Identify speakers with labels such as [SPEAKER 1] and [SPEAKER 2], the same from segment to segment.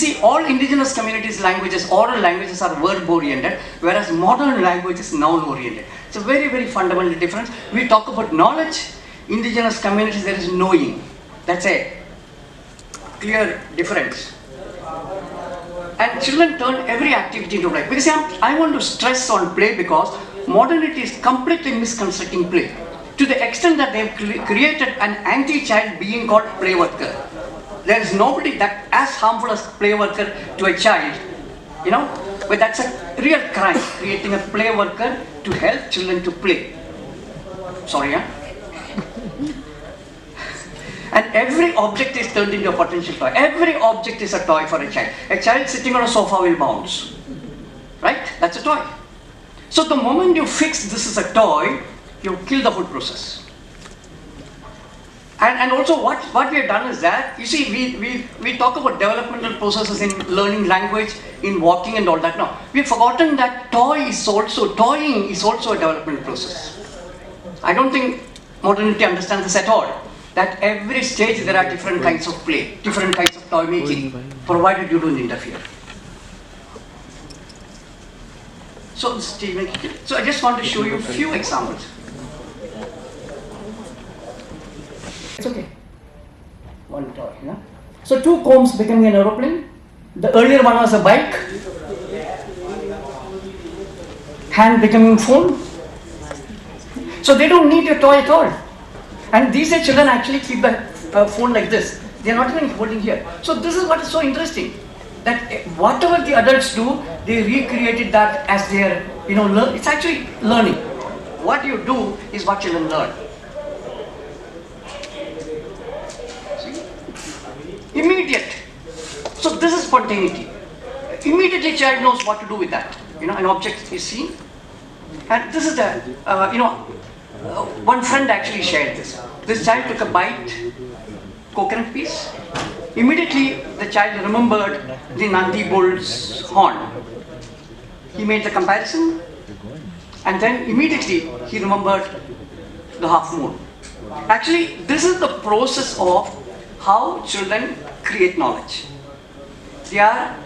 [SPEAKER 1] see, all indigenous communities' languages, oral languages are verb-oriented, whereas modern language is noun-oriented. It's a very, very fundamental difference. We talk about knowledge, indigenous communities, there is knowing. That's a clear difference. And children turn every activity into play. Because I want to stress on play because modernity is completely misconstructing play. To the extent that they've created an anti-child being called play worker. There is nobody that as harmful as play worker to a child, but that's a real crime, creating a play worker to help children to play. Sorry, huh? And every object is turned into a potential toy. Every object is a toy for a child. A child sitting on a sofa will bounce. Right? That's a toy. So the moment you fix this is a toy, you kill the whole process. And also what we have done is that, you see, we talk about developmental processes in learning language, in walking and all that. No, we've forgotten that toying is also a development process. I don't think modernity understands this at all. That every stage there are different kinds of play, different kinds of toy making, provided you don't interfere. So I just want to show you a few examples. It's okay. One toy, So 2 combs becoming an aeroplane. The earlier one was a bike. Hand becoming phone. So they don't need a toy at all. And these children actually keep the phone like this. They are not even holding here. So this is what is so interesting. That whatever the adults do, they recreated that as their, learn. It's actually learning. What you do is what children learn. Immediate. So this is spontaneity. Immediately child knows what to do with that. An object is seen. And this is the, one friend actually shared this. This child took a bite, coconut piece. Immediately the child remembered the Nandi bull's horn. He made the comparison. And then immediately he remembered the half moon. Actually, this is the process of how children create knowledge. They are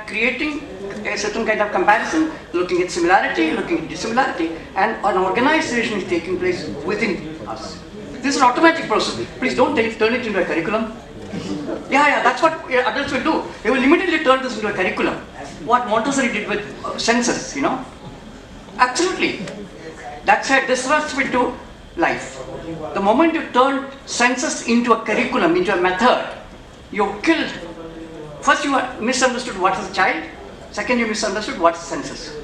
[SPEAKER 1] creating a certain kind of comparison, looking at similarity, looking at dissimilarity, and an organization is taking place within us. This is an automatic process. Please don't turn it into a curriculum. Yeah, that's what adults will do. They will immediately turn this into a curriculum. What Montessori did with census, Absolutely. That's a disrespect to life. The moment you turn census into a curriculum, into a method, you killed. First you misunderstood what is a child. Second you misunderstood what is census.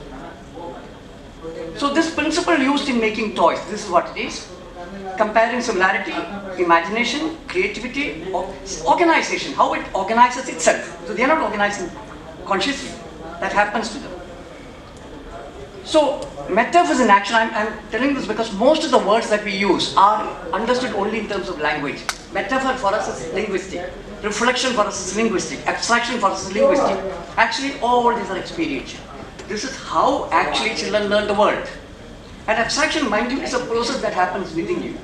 [SPEAKER 1] So this principle used in making toys, this is what it is. Comparing similarity, imagination, creativity, organization, how it organizes itself. So they are not organizing consciously. That happens to them. So metaphors in action, I'm telling this because most of the words that we use are understood only in terms of language. Metaphor for us is linguistic. Reflection for us is linguistic. Abstraction for us is linguistic. Actually, all these are experiential. This is how actually children learn the world. And abstraction, mind you, is a process that happens within you.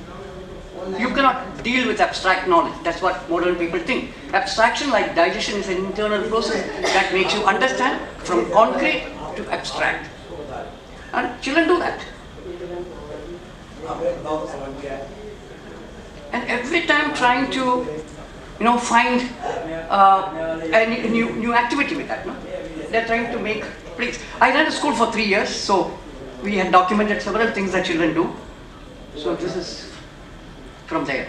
[SPEAKER 1] You cannot deal with abstract knowledge. That's what modern people think. Abstraction, like digestion, is an internal process that makes you understand from concrete to abstract. And children do that. And every time trying to, find a new activity with that. They're trying to make plays. I ran a school for 3 years, so we had documented several things that children do. So this is from there.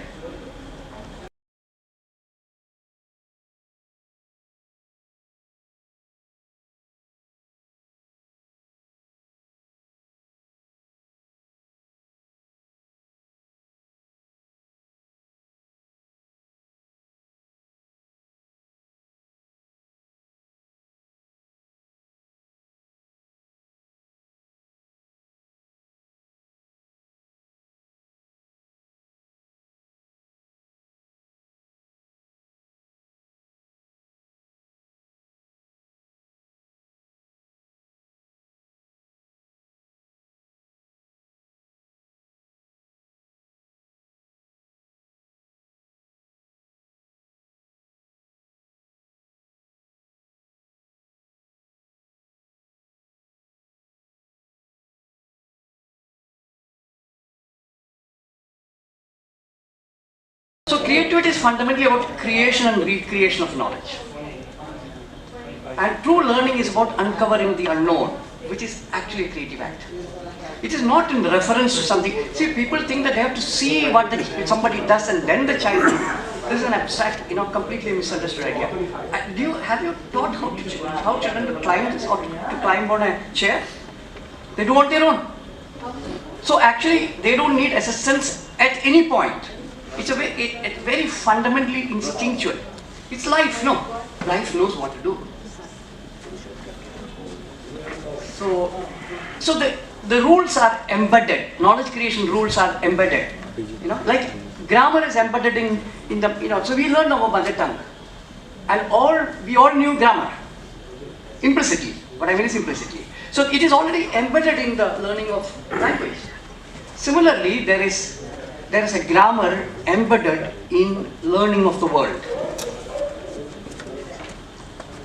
[SPEAKER 1] So creativity is fundamentally about creation and recreation of knowledge. And true learning is about uncovering the unknown, which is actually a creative act. It is not in reference to something. See, people think that they have to see what somebody does and then the child do. This is an abstract, completely misunderstood idea. Have you taught how children to climb this or to climb on a chair? They do on their own. So actually, they don't need assistance at any point. It's very fundamentally instinctual. It's life, no? Life knows what to do. So the rules are embedded. Knowledge creation rules are embedded. Like grammar is embedded in the, so we learned our mother tongue. And we all knew grammar. Implicitly. What I mean is implicitly. So it is already embedded in the learning of language. Similarly, there is a grammar embedded in learning of the world.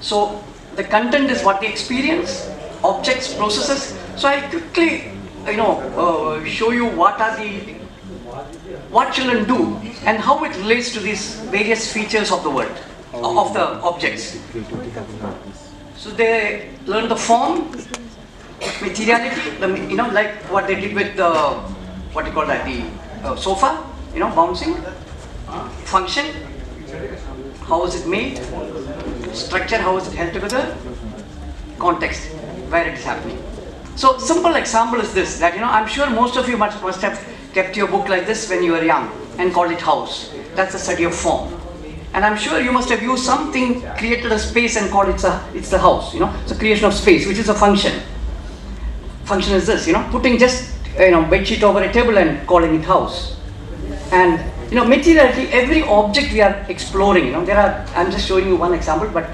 [SPEAKER 1] So the content is what they experience, objects, processes. So I quickly, show you what children do and how it relates to these various features of the world, of the objects. So they learn the form, materiality, like what they did with the, the sofa, bouncing, function, how is it made, structure, how is it held together, context, where it is happening. So simple example is this, that I'm sure most of you must have kept your book like this when you were young and called it house. That's the study of form. And I'm sure you must have used something, created a space and called it's the house, It's a creation of space, which is a function. Function is this, putting just bed sheet over a table and calling it house. And materiality, every object we are exploring, I'm just showing you one example, but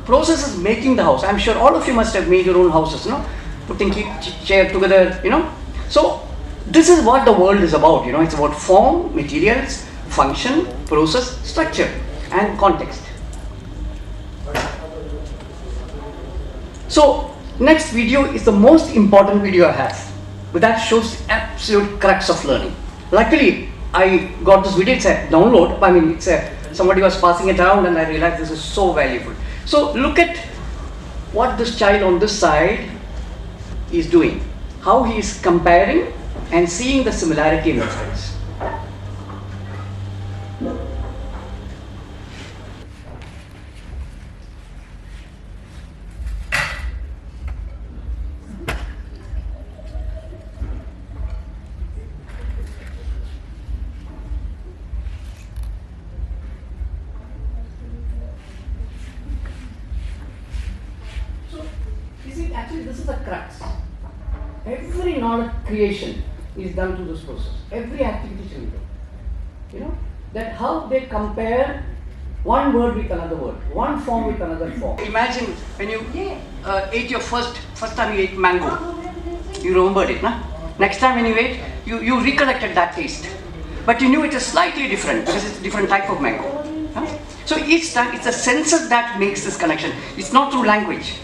[SPEAKER 1] process is making the house. I'm sure all of you must have made your own houses, putting chair together, So this is what the world is about, It's about form, materials, function, process, structure, and context. So next video is the most important video I have, but that shows the absolute crux of learning. Luckily, I got this video, it's a download, somebody was passing it around and I realized this is so valuable. So look at what this child on this side is doing, how he is comparing and seeing the similarity in the difference. Actually, this is the crux. Every knowledge creation is done through this process. Every activity children do. That how they compare one word with another word, one form with another form. Imagine when you ate your first time you ate mango. You remembered it, na? Next time when you ate, you recollected that taste. But you knew it is slightly different because it's a different type of mango. So each time it's the senses that makes this connection. It's not through language.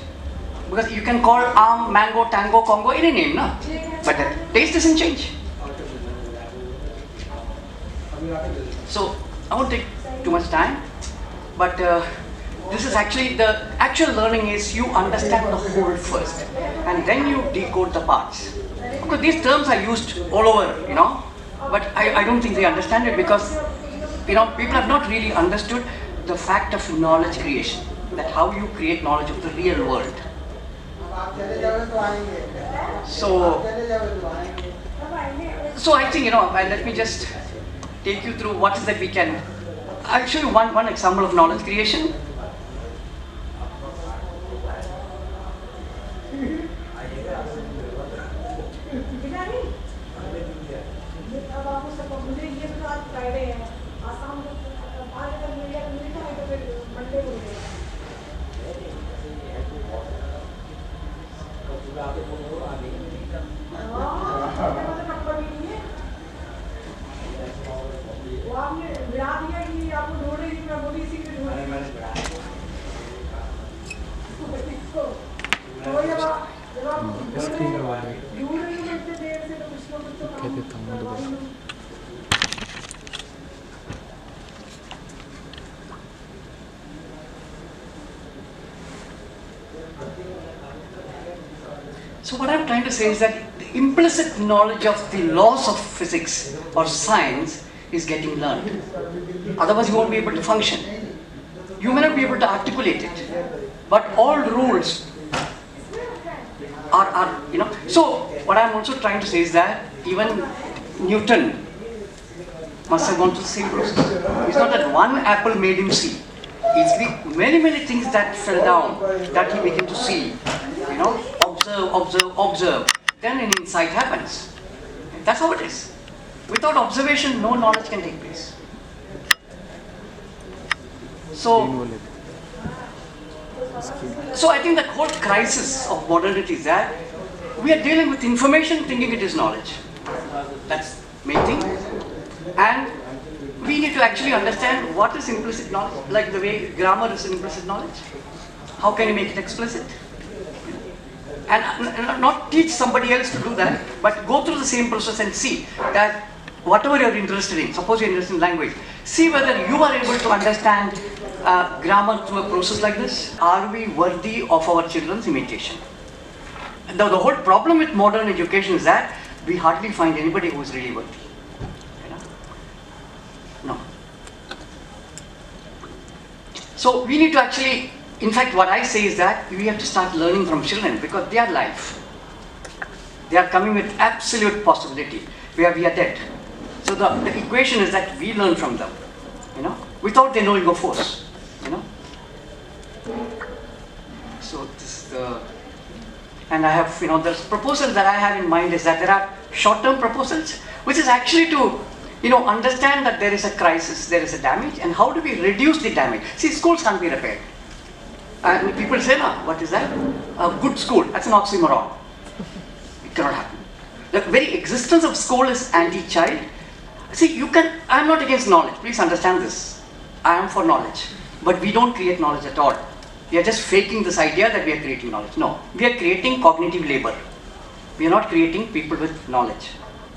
[SPEAKER 1] Because you can call arm, mango, tango, congo, any name, no? But the taste doesn't change. So, I won't take too much time, but this is actually, the actual learning is you understand the whole first, and then you decode the parts. Because these terms are used all over, but I don't think they understand it because, people have not really understood the fact of knowledge creation, that how you create knowledge of the real world. So I think, let me just take you through what is that we can. I'll show you one example of knowledge creation. So what I'm trying to say is that the implicit knowledge of the laws of physics or science is getting learned. Otherwise you won't be able to function. You may not be able to articulate it, but all rules are So what I'm also trying to say is that even Newton must have gone through the same process. It's not that one apple made him see. It's the many things that fell down that he began to see. Observe. Then an insight happens. That's how it is. Without observation, no knowledge can take place. So I think the whole crisis of modernity is that we are dealing with information thinking it is knowledge. That's the main thing. And we need to actually understand what is implicit knowledge, like the way grammar is implicit knowledge. How can you make it explicit? And not teach somebody else to do that, but go through the same process and see that whatever you're interested in, suppose you're interested in language, see whether you are able to understand grammar through a process like this. Are we worthy of our children's imitation? The whole problem with modern education is that we hardly find anybody who is really worthy. No. So we need to actually, in fact what I say is that we have to start learning from children because they are live. They are coming with absolute possibility where we are dead. So the equation is that we learn from them, without their knowing of force, So this is the, and I have, the proposal that I have in mind is that there are short-term proposals, which is actually to, understand that there is a crisis, there is a damage, and how do we reduce the damage? See, schools can't be repaired. And people say, no, what is that? A good school, that's an oxymoron. It cannot happen. The very existence of school is anti-child. See, I'm not against knowledge, please understand this. I am for knowledge, but we don't create knowledge at all. We are just faking this idea that we are creating knowledge. No, we are creating cognitive labor. We are not creating people with knowledge.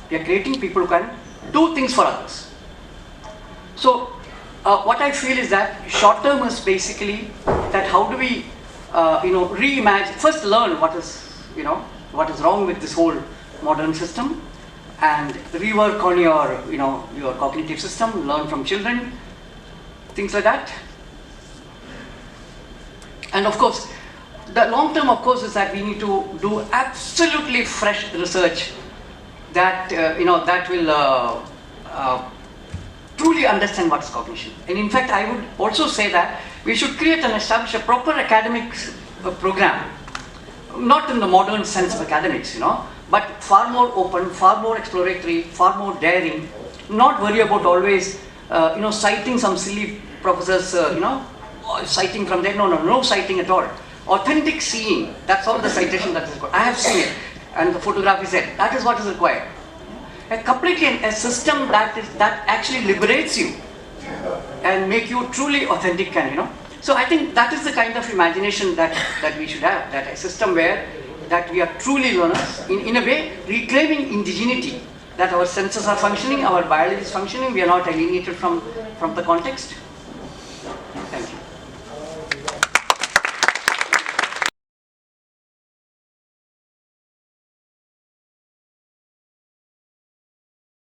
[SPEAKER 1] We are creating people who can do things for others. So, what I feel is that short term is basically that how do we, reimagine, first learn what is wrong with this whole modern system, and rework on your cognitive system, learn from children, things like that. And of course, the long term, of course, is that we need to do absolutely fresh research that that will truly understand what is cognition. And in fact, I would also say that we should create and establish a proper academic program, not in the modern sense of academics, but far more open, far more exploratory, far more daring. Not worry about always, citing some silly professors, citing from there. No citing at all. Authentic seeing, that's all the citation that is required. I have seen it, and the photograph is there. That is what is required. A system that actually liberates you and make you truly authentic, So I think that is the kind of imagination that we should have. That a system where that we are truly learners, in a way reclaiming indigeneity, that our senses are functioning, our biology is functioning, we are not alienated from the context.